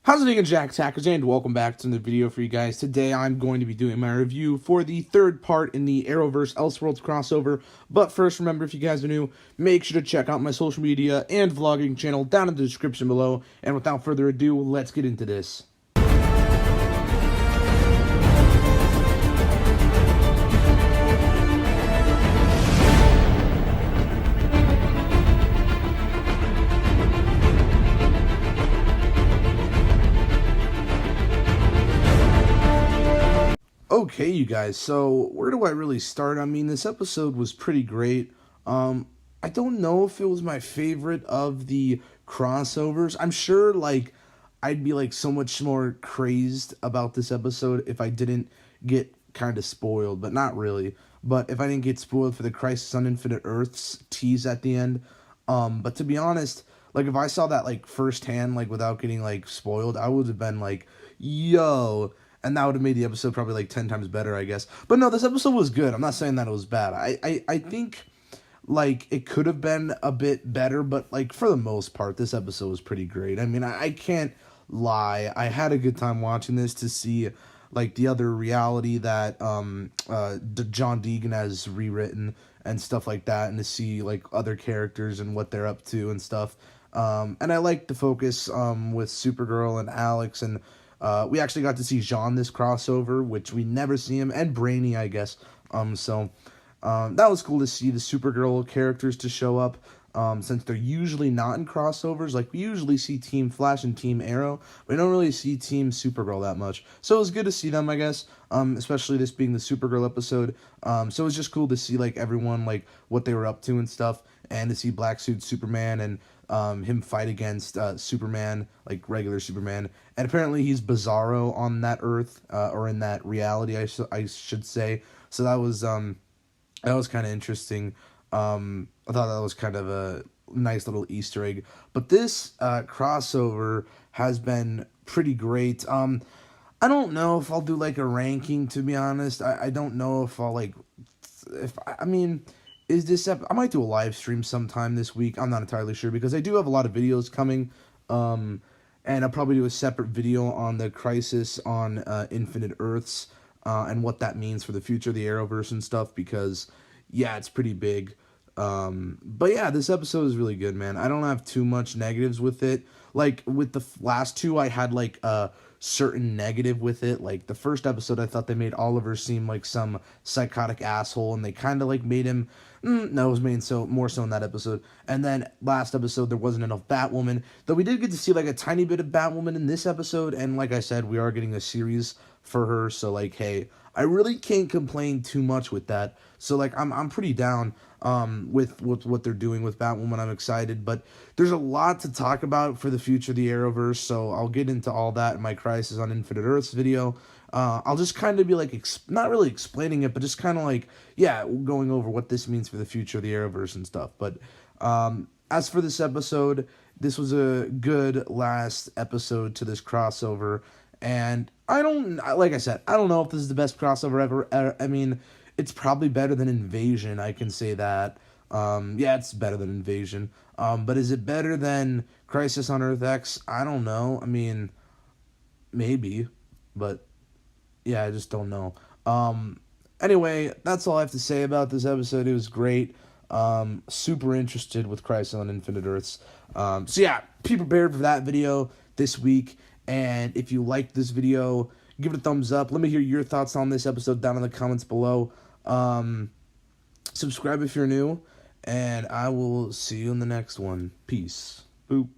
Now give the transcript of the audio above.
How's it going, Jack Tackers, and welcome back to another video for you guys. Today I'm going to be doing my review for the third part in the Arrowverse Elseworlds crossover. But first, remember, if you guys are new, make sure to check out my social media and vlogging channel down in the description below. And without further ado, let's get into this. Okay, you guys, so where do I really start? I mean, this episode was pretty great. I don't know if it was my favorite of the crossovers. I'm sure, I'd be, so much more crazed about this episode if I didn't get kind of spoiled, but not really. But if I didn't get spoiled for the Crisis on Infinite Earths tease at the end. But to be honest, if I saw that, firsthand, without getting, spoiled, I would have been like, yo... And that would have made the episode probably 10 times better, I guess. But no, this episode was good. I'm not saying that it was bad. I think it could have been a bit better, but for the most part, this episode was pretty great. I mean, I can't lie. I had a good time watching this to see the other reality that John Deegan has rewritten and stuff like that, and to see other characters and what they're up to and stuff. And I like the focus with Supergirl and Alex, and we actually got to see Jean this crossover, which we never see him, and Brainy, I guess. That was cool to see the Supergirl characters to show up, since they're usually not in crossovers. We usually see Team Flash and Team Arrow. We don't really see Team Supergirl that much. So it was good to see them, I guess, especially this being the Supergirl episode. So it was just cool to see, everyone, what they were up to and stuff, and to see Black Suit Superman and him fight against Superman, regular Superman. And apparently he's Bizarro on that Earth, or in that reality, I should say. So that was kind of interesting. I thought that was kind of a nice little Easter egg. But this crossover has been pretty great. I don't know if I'll do a ranking, to be honest. I don't know if I'll I mean, is this I might do a live stream sometime this week. I'm not entirely sure, because I do have a lot of videos coming. And I'll probably do a separate video on the Crisis on Infinite Earths, and what that means for the future of the Arrowverse and stuff, because yeah, it's pretty big. But yeah, this episode is really good, man. I don't have too much negatives with it. With the last two, I had a certain negative with it. The first episode, I thought they made Oliver seem like some psychotic asshole, and they kind of made him. No, it was made more so in that episode. And then last episode, there wasn't enough Batwoman, though we did get to see a tiny bit of Batwoman in this episode. And like I said, we are getting a series for her, so hey, I really can't complain too much with that. So I'm pretty down with what they're doing with Batwoman. I'm excited, but there's a lot to talk about for the future of the Arrowverse, so I'll get into all that in my Crisis on Infinite Earths video. I'll just kind of be not really explaining it, but just kind of yeah, going over what this means for the future of the Arrowverse and stuff. But as for this episode, this was a good last episode to this crossover. And like I said, I don't know if this is the best crossover ever. I mean, it's probably better than Invasion, I can say that. Yeah, it's better than Invasion. But is it better than Crisis on Earth X? I don't know. I mean, maybe. But yeah, I just don't know. Anyway, that's all I have to say about this episode. It was great. Super interested with Crisis on Infinite Earths. So yeah, be prepared for that video this week. And if you liked this video, give it a thumbs up. Let me hear your thoughts on this episode down in the comments below. Subscribe if you're new, and I will see you in the next one. Peace. Boop.